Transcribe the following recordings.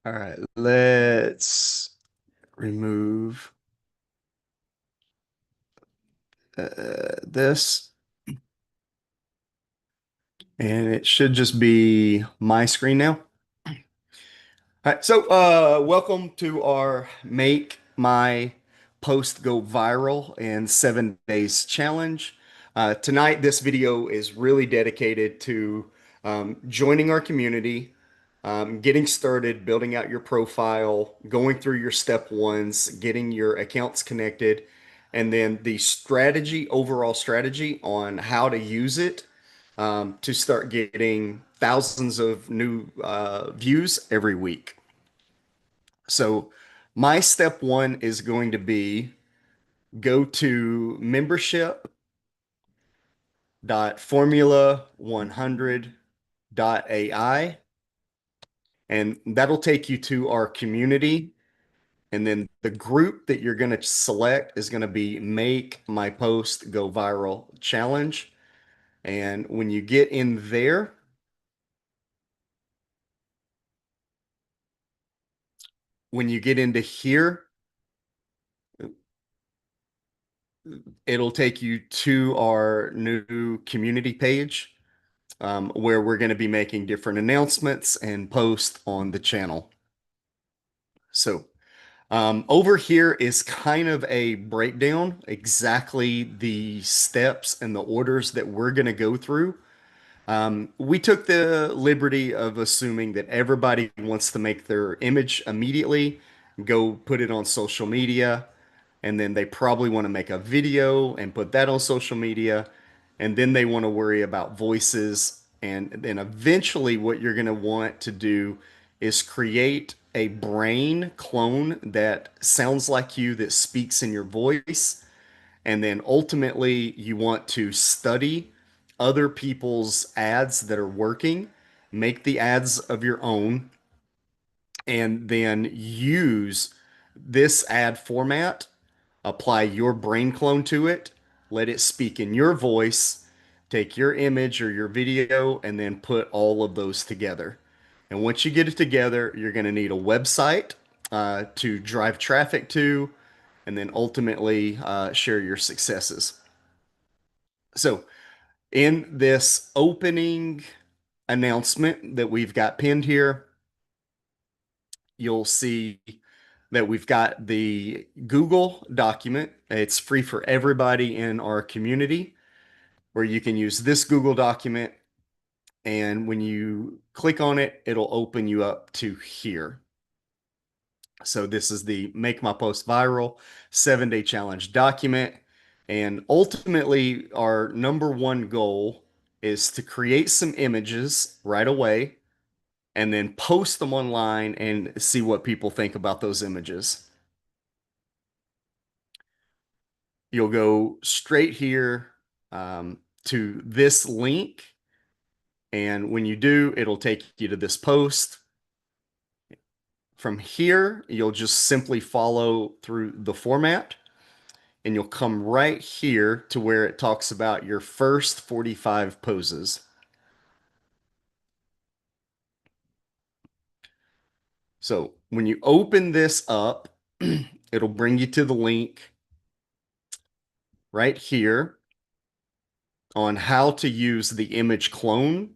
All right, let's remove this, and it should just be my screen now. All right, so welcome to our Make My Post Go Viral in 7 Days challenge. Tonight, this video is really dedicated to joining our community, getting started, building out your profile, going through your step ones, getting your accounts connected, and then the strategy, overall strategy on how to use it to start getting thousands of new views every week. So my step one is going to be go to membership.formula100.ai, and that'll take you to our community. And then the group that you're going to select is going to be Make My Post Go Viral Challenge. And when you get in there, when you get into here, it'll take you to our new community page, where we're going to be making different announcements and posts on the channel. So over here is kind of a breakdown, exactly the steps and the orders that we're going to go through. We took the liberty of assuming that everybody wants to make their image immediately, go put it on social media, and then they probably want to make a video and put that on social media, and then they want to worry about voices. And then eventually, what you're going to want to do is create a brain clone that sounds like you, that speaks in your voice. And then ultimately, you want to study other people's ads that are working, make the ads of your own, and then use this ad format, apply your brain clone to it, let it speak in your voice, take your image or your video, and then put all of those together. And once you get it together, you're going to need a website to drive traffic to, and then ultimately share your successes. So, in this opening announcement that we've got pinned here, you'll see that we've got the Google document. It's free for everybody in our community, where you can use this Google document. And when you click on it, it'll open you up to here. So this is the Make My Post Viral 7 Day Challenge document. And ultimately, our number one goal is to create some images right away and then post them online and see what people think about those images. You'll go straight here to this link. And when you do, it'll take you to this post. From here, you'll just simply follow through the format, and you'll come right here to where it talks about your first 45 poses. So when you open this up, it'll bring you to the link right here on how to use the image clone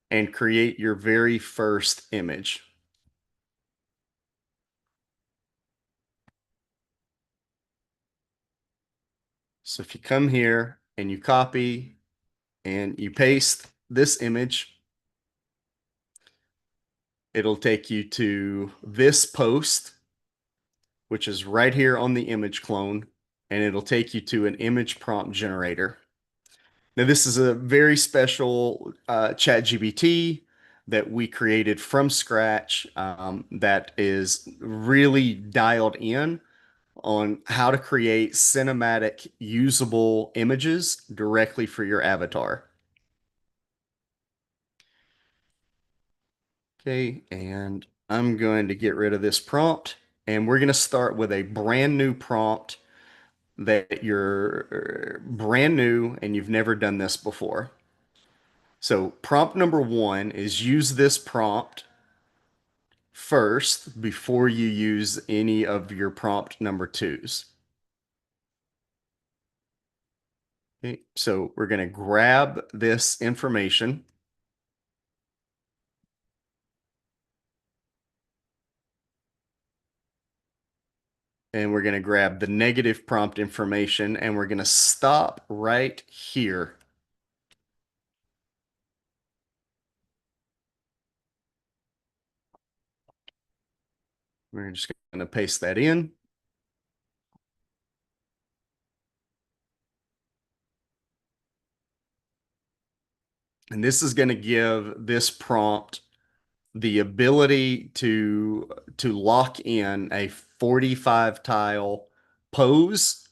and create your very first image. So if you come here and you copy and you paste this image, it'll take you to this post, which is right here on the image clone, and it'll take you to an image prompt generator. Now, this is a very special ChatGPT that we created from scratch, that is really dialed in on how to create cinematic, usable images directly for your avatar. Okay, and I'm going to get rid of this prompt, and we're going to start with a brand new prompt that you're brand new and you've never done this before. So prompt number one is use this prompt first before you use any of your prompt number twos. Okay, so we're going to grab this information and we're going to grab the negative prompt information and we're going to stop right here. We're just going to paste that in. And this is going to give this prompt the ability to lock in a 45 tile pose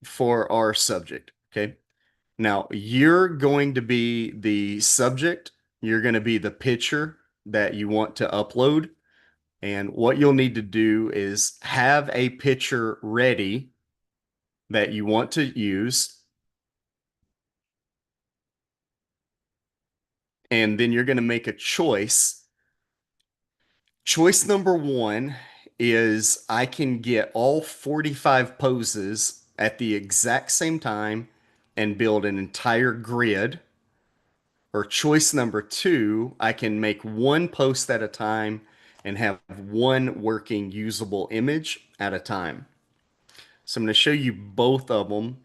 for our subject. Okay. Now you're going to be the subject. You're going to be the picture that you want to upload. And what you'll need to do is have a picture ready that you want to use. And then you're going to make a choice. Choice number one is I can get all 45 poses at the exact same time and build an entire grid. Or choice number two, I can make one post at a time and have one working usable image at a time. So I'm going to show you both of them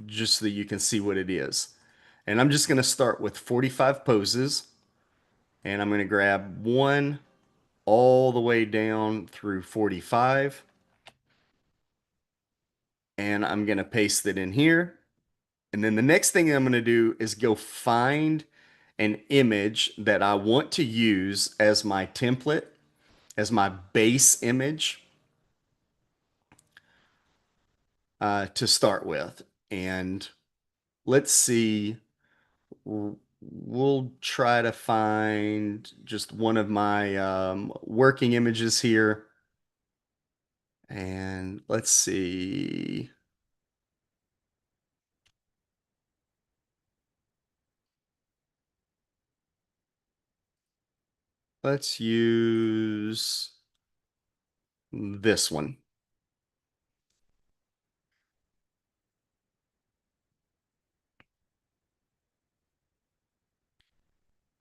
just so that you can see what it is. And I'm just going to start with 45 poses and I'm going to grab one all the way down through 45 and I'm going to paste it in here. And then the next thing I'm going to do is go find an image that I want to use as my template, as my base image to start with. And let's see, we'll try to find just one of my working images here. And let's see. Let's use this one.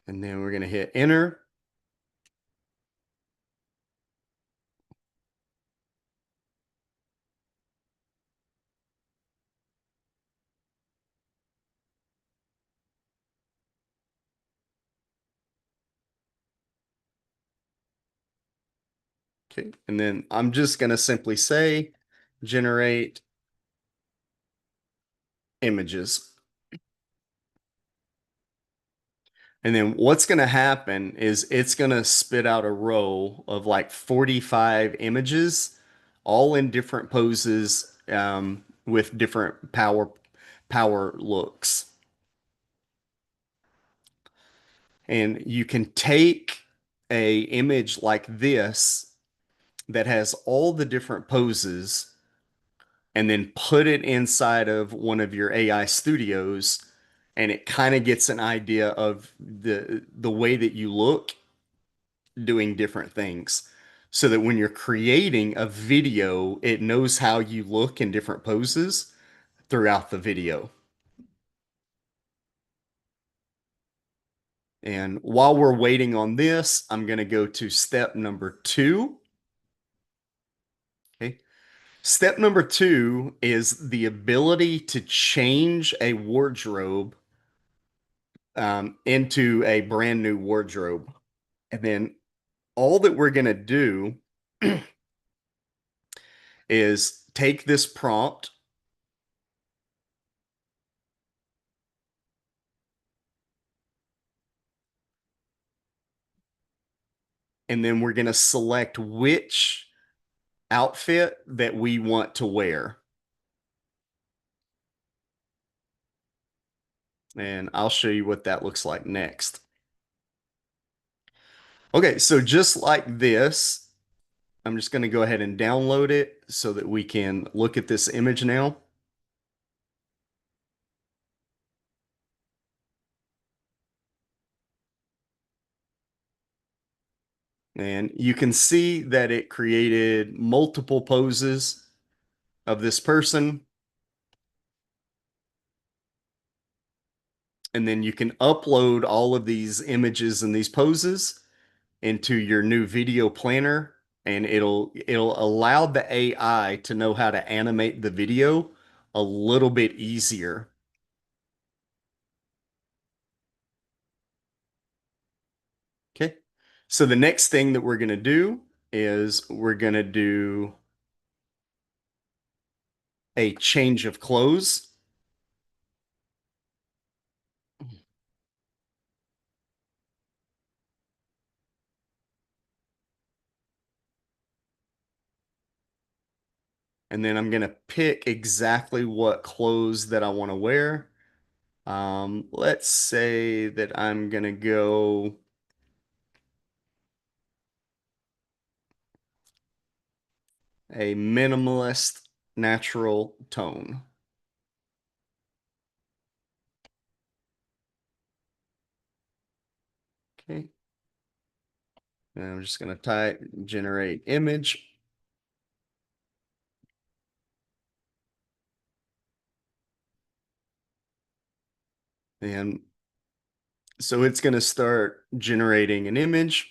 And then we're going to hit enter. Okay. And then I'm just going to simply say generate images. And then what's going to happen is it's going to spit out a row of like 45 images, all in different poses with different power looks. And you can take a image like this that has all the different poses and then put it inside of one of your AI studios and it kind of gets an idea of the way that you look doing different things so that when you're creating a video, it knows how you look in different poses throughout the video. And while we're waiting on this, I'm going to go to step number two. Okay. Step number two is the ability to change a wardrobe into a brand new wardrobe. And then all that we're going to do is take this prompt and then we're going to select which outfit that we want to wear. And I'll show you what that looks like next. Okay, so just like this, I'm just going to go ahead and download it so that we can look at this image now. And you can see that it created multiple poses of this person. And then you can upload all of these images and these poses into your new video planner, and it'll allow the AI to know how to animate the video a little bit easier. Okay. So the next thing that we're going to do is we're going to do a change of clothes. And then I'm going to pick exactly what clothes that I want to wear. Let's say that I'm going to go a minimalist natural tone. Okay. And I'm just going to type generate image. And so it's going to start generating an image.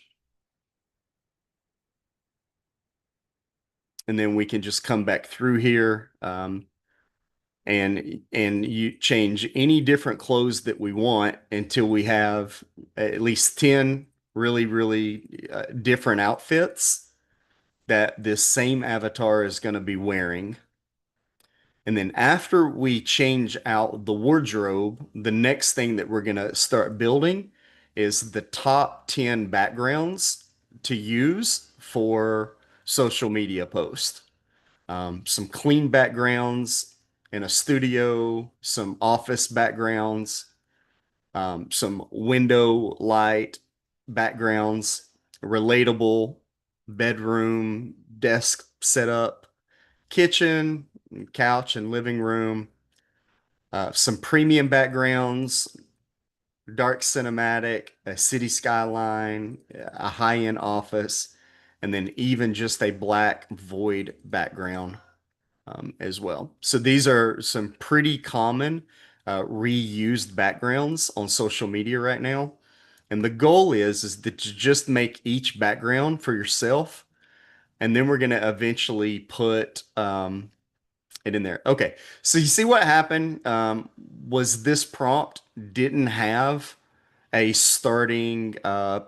And then we can just come back through here and you change any different clothes that we want until we have at least 10 really, really different outfits that this same avatar is going to be wearing. And then after we change out the wardrobe, the next thing that we're going to start building is the top 10 backgrounds to use for social media posts. Some clean backgrounds in a studio, some office backgrounds, some window light backgrounds, relatable bedroom, desk setup, kitchen, couch, and living room, some premium backgrounds, dark cinematic, a city skyline, a high-end office, and then even just a black void background as well. So these are some pretty common reused backgrounds on social media right now. And the goal is that to just make each background for yourself, and then we're going to eventually put it in there. Okay, so you see what happened was this prompt didn't have a starting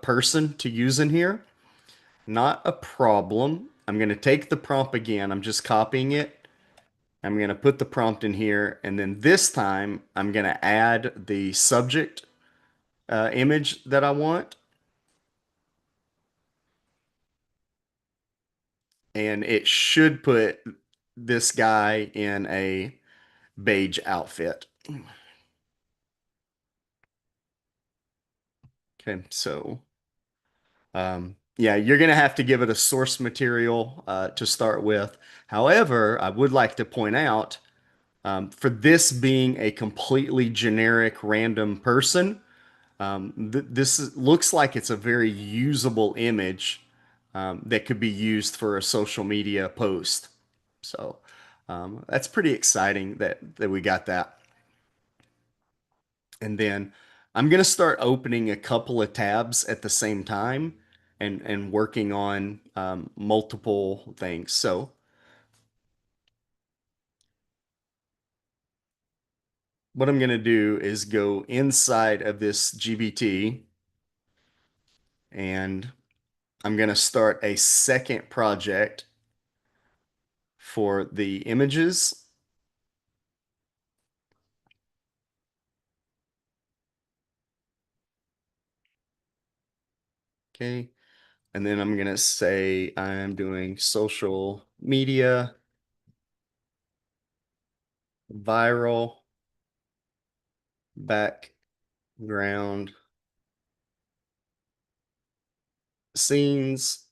person to use in here. Not a problem. I'm going to take the prompt again. I'm just copying it. I'm going to put the prompt in here, and then this time I'm going to add the subject image that I want, and it should put this guy in a beige outfit. Okay, so yeah, you're going to have to give it a source material to start with. However, I would like to point out for this being a completely generic random person, looks like it's a very usable image that could be used for a social media post. So that's pretty exciting that we got that. And then I'm going to start opening a couple of tabs at the same time and working on multiple things. So what I'm going to do is go inside of this GBT, and I'm going to start a second project for the images. Okay. And then I'm going to say I'm doing social media, viral, background, scenes.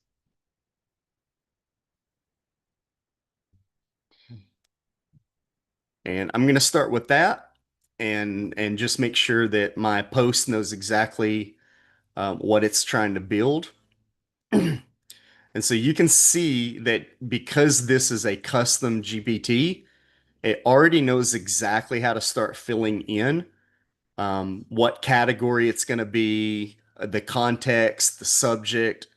And I'm going to start with that and just make sure that my post knows exactly what it's trying to build. And so you can see that because this is a custom GPT, it already knows exactly how to start filling in what category it's going to be, the context, the subject,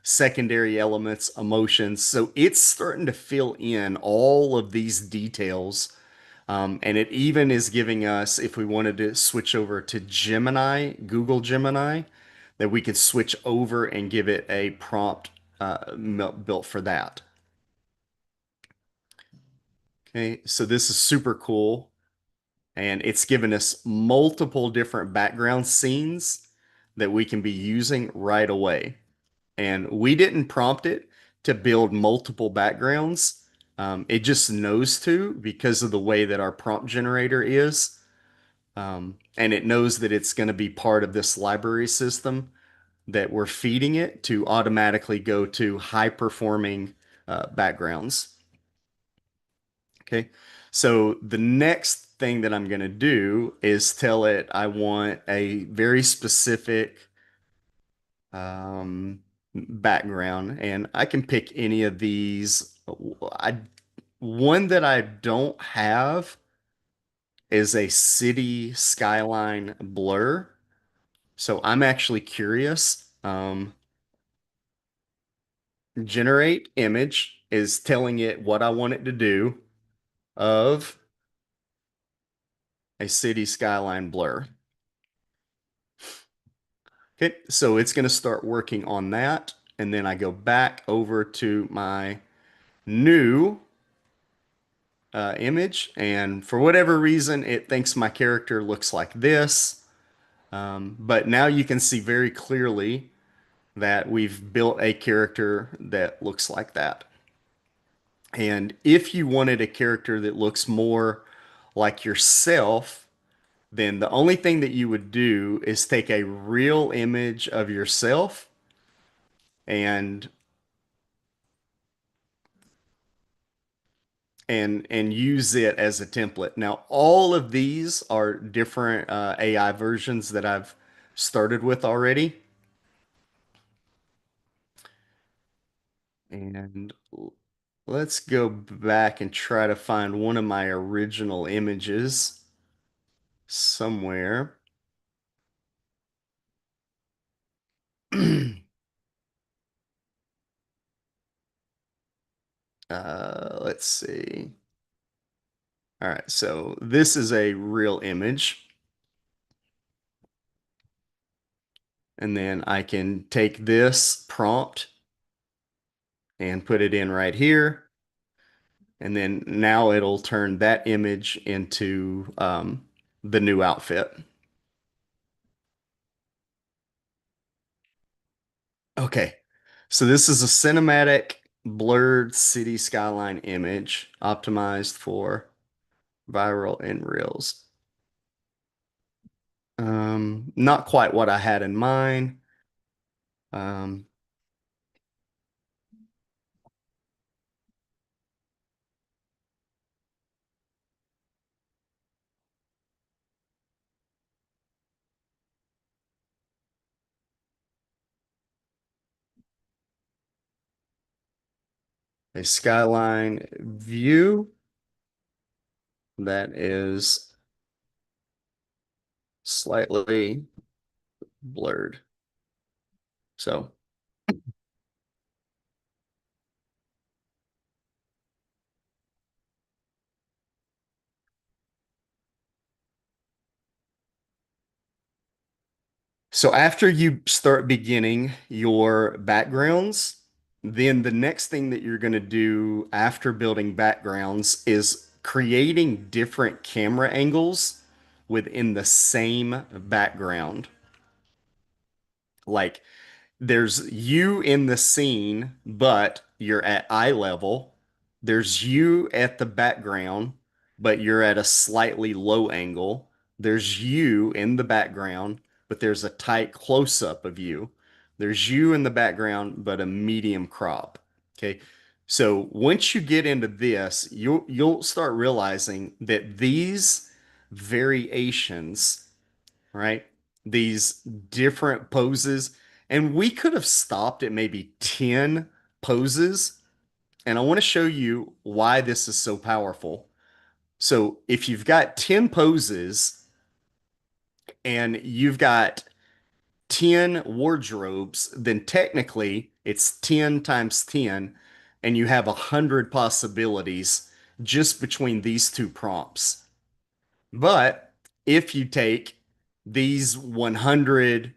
secondary elements, emotions. So it's starting to fill in all of these details. And it even is giving us, if we wanted to switch over to Gemini, Google Gemini, that we could switch over and give it a prompt built for that. Okay, so this is super cool. And it's given us multiple different background scenes that we can be using right away. And we didn't prompt it to build multiple backgrounds. It just knows to because of the way that our prompt generator is. And it knows that it's going to be part of this library system that we're feeding it to automatically go to high performing backgrounds. Okay. So the next thing that I'm going to do is tell it I want a very specific background, and I can pick any of these. I One that I don't have is a city skyline blur. So I'm actually curious. Generate image is telling it what I want it to do of a city skyline blur. Okay, so it's going to start working on that. And then I go back over to my new image. And for whatever reason, it thinks my character looks like this. But now you can see very clearly that we've built a character that looks like that. And if you wanted a character that looks more like yourself, then the only thing that you would do is take a real image of yourself and use it as a template. Now, all of these are different AI versions that I've started with already. And let's go back and try to find one of my original images somewhere. Let's see. All right, so this is a real image. And then I can take this prompt and put it in right here. And then now it'll turn that image into the new outfit. Okay, so this is a cinematic blurred city skyline image optimized for viral and reels. Not quite what I had in mind. Um, a skyline view that is slightly blurred. So So after you start beginning your backgrounds, then the next thing that you're going to do after building backgrounds is creating different camera angles within the same background. Like there's you in the scene, but you're at eye level. There's you at the background, but you're at a slightly low angle. There's you in the background, but there's a tight close up of you. There's you in the background, but a medium crop. Okay. So once you get into this, you'll start realizing that these variations, right? These different poses. And we could have stopped at maybe 10 poses. And I want to show you why this is so powerful. So if you've got 10 poses and you've got 10 wardrobes, then technically it's 10 times 10, and you have 100 possibilities just between these two prompts. But if you take these 100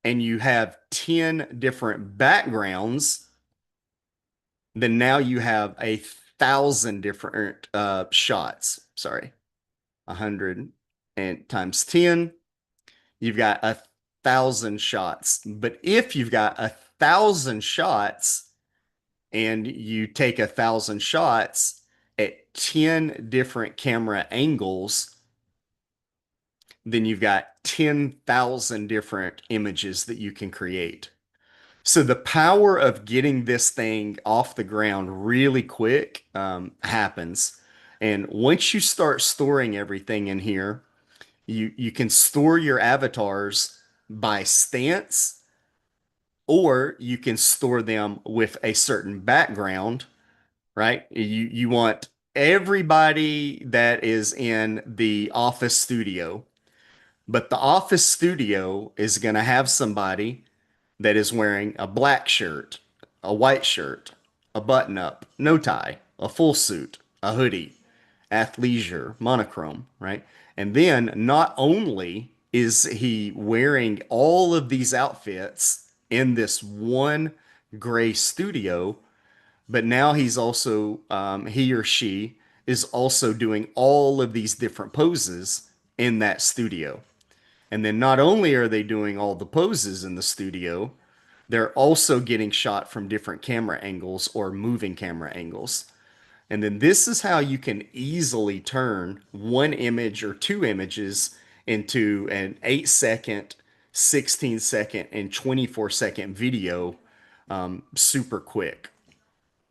and you have 10 different backgrounds, then now you have 1,000 different shots. Sorry, 100 and times 10, you've got 1,000 shots. But if you've got 1,000 shots and you take 1,000 shots at 10 different camera angles, then you've got 10,000 different images that you can create. So the power of getting this thing off the ground really quick happens. And once you start storing everything in here, you can store your avatars by stance, or you can store them with a certain background, right? You want everybody that is in the office studio, but the office studio is going to have somebody that is wearing a black shirt, a white shirt, a button up, no tie, a full suit, a hoodie, athleisure, monochrome, right? And then not only is he wearing all of these outfits in this one gray studio, but now he's also, he or she is also doing all of these different poses in that studio. And then not only are they doing all the poses in the studio, they're also getting shot from different camera angles or moving camera angles. And then this is how you can easily turn one image or two images into an 8 second, 16 second, and 24 second video super quick.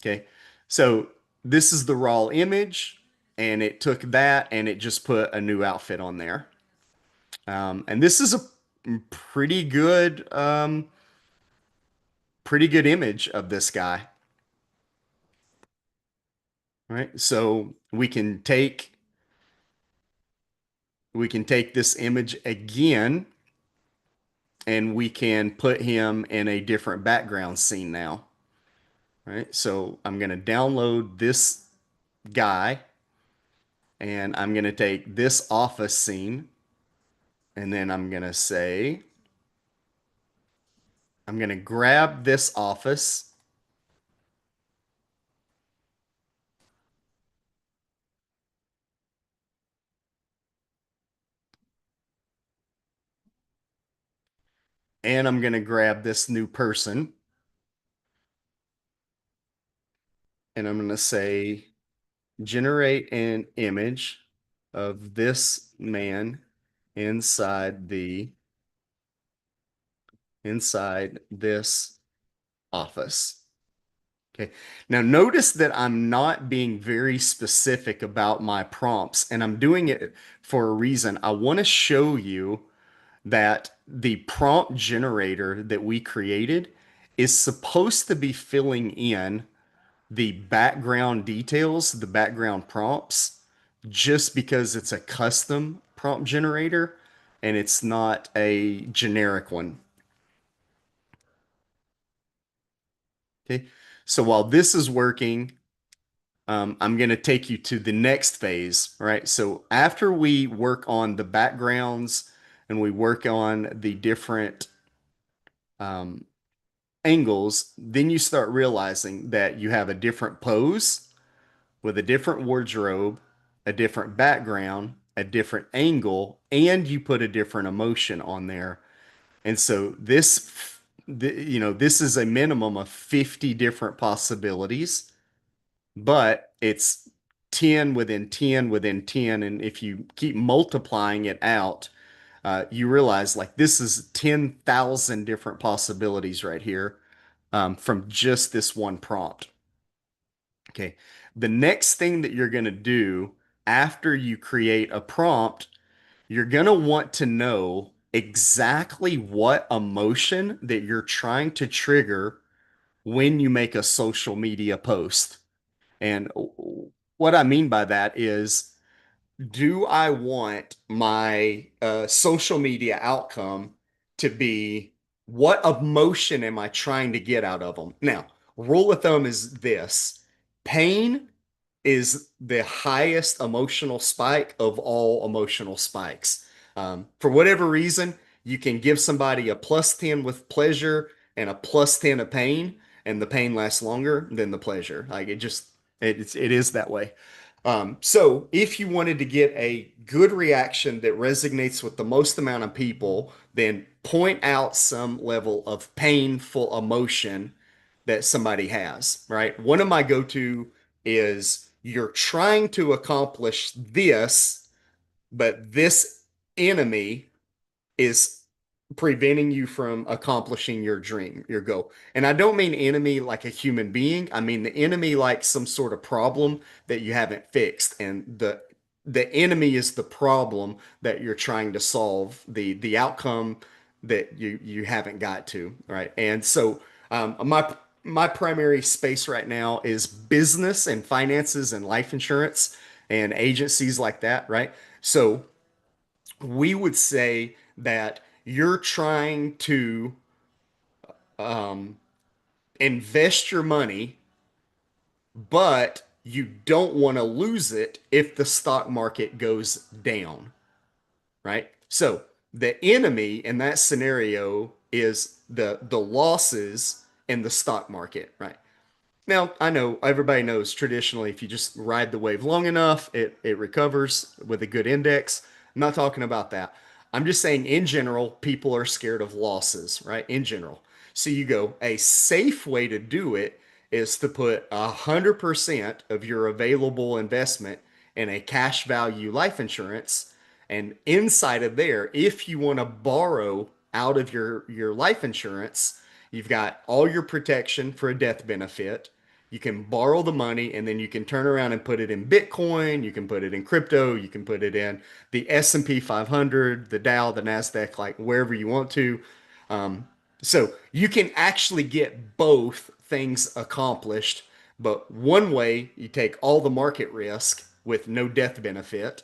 Okay. So this is the raw image, and it took that and it just put a new outfit on there. And this is a pretty good, pretty good image of this guy. Right. So we can take this image again, and we can put him in a different background scene now. Right. So I'm going to download this guy, and I'm going to take this office scene, and then I'm going to grab this office, and I'm going to grab this new person, and I'm going to say, generate an image of this man inside this office. Okay. Now notice that I'm not being very specific about my prompts, and I'm doing it for a reason. I want to show you that the prompt generator that we created is supposed to be filling in the background details, the background prompts, just because it's a custom prompt generator and it's not a generic one. Okay. So while this is working, I'm going to take you to the next phase, right? So after we work on the backgrounds and we work on the different um, angles, then you start realizing that you have a different pose with a different wardrobe, a different background, a different angle, and you put a different emotion on there. And so this is a minimum of 50 different possibilities, but it's 10 within 10 within 10. And if you keep multiplying it out, you realize like this is 10,000 different possibilities right here from just this one prompt. Okay. The next thing that you're going to do after you create a prompt, you're going to want to know exactly what emotion that you're trying to trigger when you make a social media post. And what I mean by that is, do I want my social media outcome to be, what emotion am I trying to get out of them? Now, rule of thumb is this: pain is the highest emotional spike of all emotional spikes. For whatever reason, you can give somebody a plus 10 with pleasure and a plus 10 of pain, and the pain lasts longer than the pleasure. Like it is that way. So if you wanted to get a good reaction that resonates with the most amount of people, then point out some level of painful emotion that somebody has, right? One of my go-to is, you're trying to accomplish this, but this enemy is preventing you from accomplishing your dream, your goal. And I don't mean enemy like a human being. I mean the enemy like some sort of problem that you haven't fixed. And the enemy is the problem that you're trying to solve, the outcome that you haven't got to, right? And so my primary space right now is business and finances and life insurance and agencies like that, right? So we would say that you're trying to um, invest your money, but you don't want to lose it if the stock market goes down, right? So the enemy in that scenario is the losses in the stock market, right? Now, I know everybody knows traditionally, if you just ride the wave long enough, it recovers with a good index. I'm not talking about that. I'm just saying, in general, people are scared of losses, right? In general. So you go, a safe way to do it is to put 100% of your available investment in a cash value life insurance. And inside of there, if you want to borrow out of your life insurance, you've got all your protection for a death benefit. You can borrow the money, and then you can turn around and put it in Bitcoin. You can put it in crypto. You can put it in the S&P 500, the Dow, the Nasdaq, like wherever you want to. Um, so you can actually get both things accomplished. But one way, you take all the market risk with no death benefit,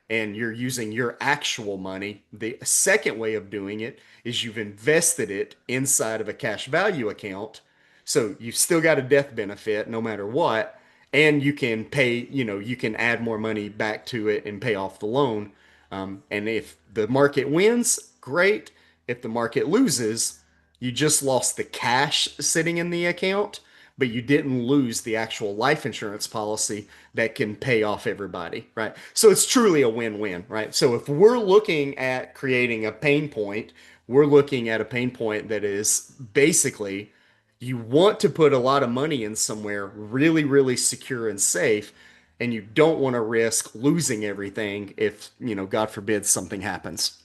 and you're using your actual money. The second way of doing it is, you've invested it inside of a cash value account. So you've still got a death benefit no matter what. And you can pay, you can add more money back to it and pay off the loan. And if the market wins, great. If the market loses, you just lost the cash sitting in the account, but you didn't lose the actual life insurance policy that can pay off everybody, right? So it's truly a win-win, right? So if we're looking at creating a pain point, we're looking at a pain point that is basically, you want to put a lot of money in somewhere really, really secure and safe, and you don't want to risk losing everything if, God forbid, something happens.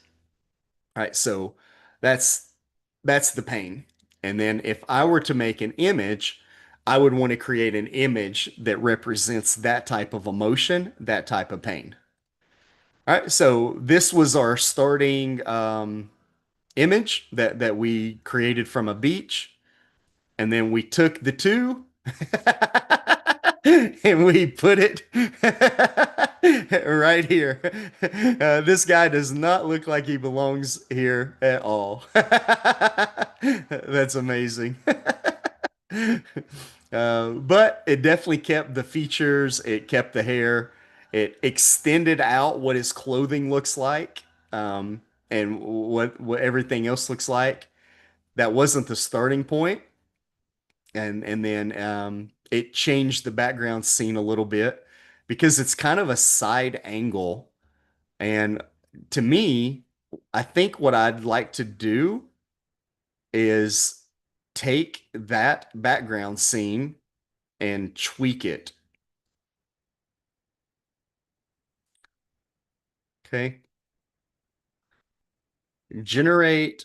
Right. So that's that's the pain. And then if I were to make an image, I would want to create an image that represents that type of emotion, that type of pain. All right. So this was our starting image that we created from a beach. And then we took the two and we put it right here. This guy does not look like he belongs here at all. That's amazing. But it definitely kept the features, it kept the hair, it extended out what his clothing looks like, and what everything else looks like. That wasn't the starting point, and then it changed the background scene a little bit because it's kind of a side angle. And to me, I think what I'd like to do is take that background scene and tweak it. Okay. Generate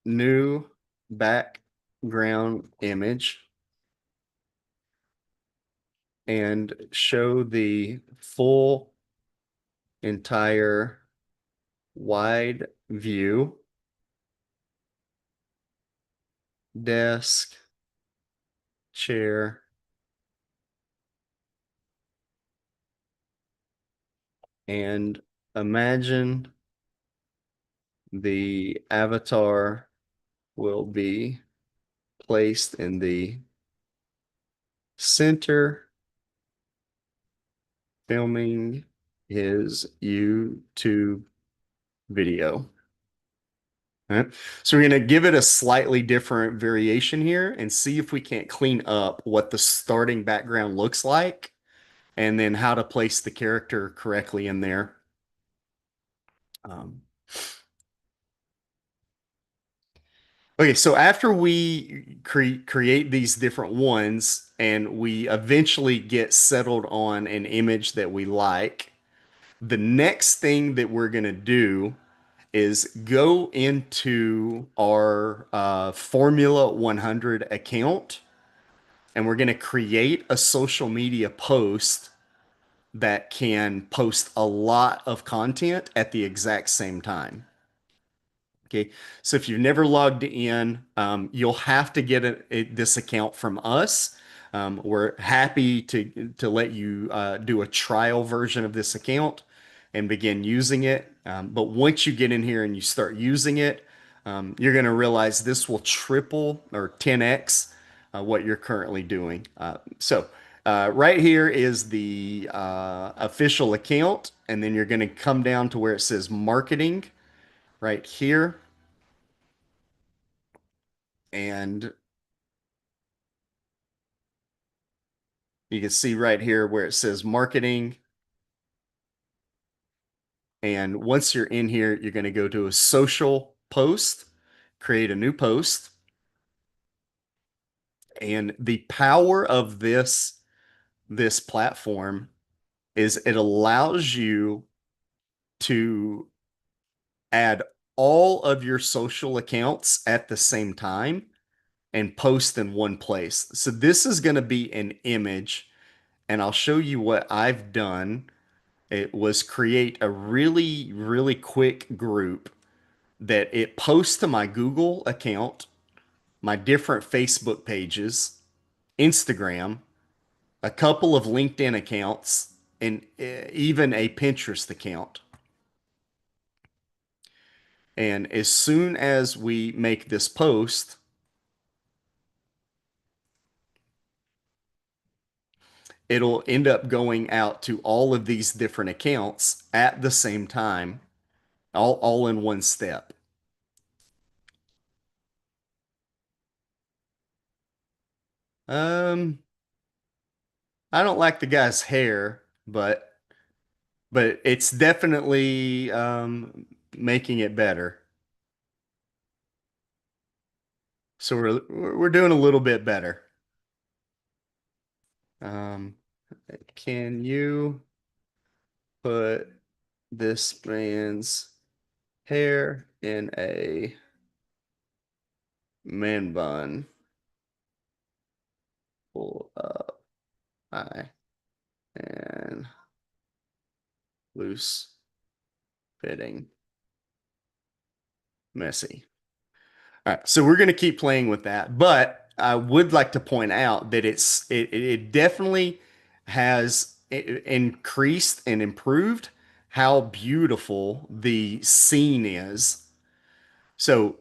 new background image and show the full entire wide view, desk, chair, and imagine the avatar will be placed in the center, filming his YouTube video. All right. So we're going to give it a slightly different variation here and see if we can't clean up what the starting background looks like and then how to place the character correctly in there. Um, okay, so after we create these different ones and we eventually get settled on an image that we like, the next thing that we're going to do is go into our Formula 100 account and we're going to create a social media post that can post a lot of content at the exact same time. Okay, so if you've never logged in, you'll have to get this account from us. We're happy to let you do a trial version of this account and begin using it. But once you get in here and you start using it, you're going to realize this will triple or 10x what you're currently doing. Right here is the official account, and then you're going to come down to where it says marketing right here. And you can see right here where it says marketing. And once you're in here, you're going to go to a social post, create a new post. And the power of this platform is it allows you to add all of your social accounts at the same time and post in one place. So this is going to be an image, and I'll show you what I've done. It was create a really, really quick group that it posts to my Google account, my different Facebook pages, Instagram, a couple of LinkedIn accounts, and even a Pinterest account. And as soon as we make this post, it'll end up going out to all of these different accounts at the same time, all in one step. Um, I don't like the guy's hair, but it's definitely making it better. So we're doing a little bit better. Um, can you put this man's hair in a man bun? Pull up high and loose fitting, messy. All right, so we're going to keep playing with that, but I would like to point out that it definitely has increased and improved how beautiful the scene is. So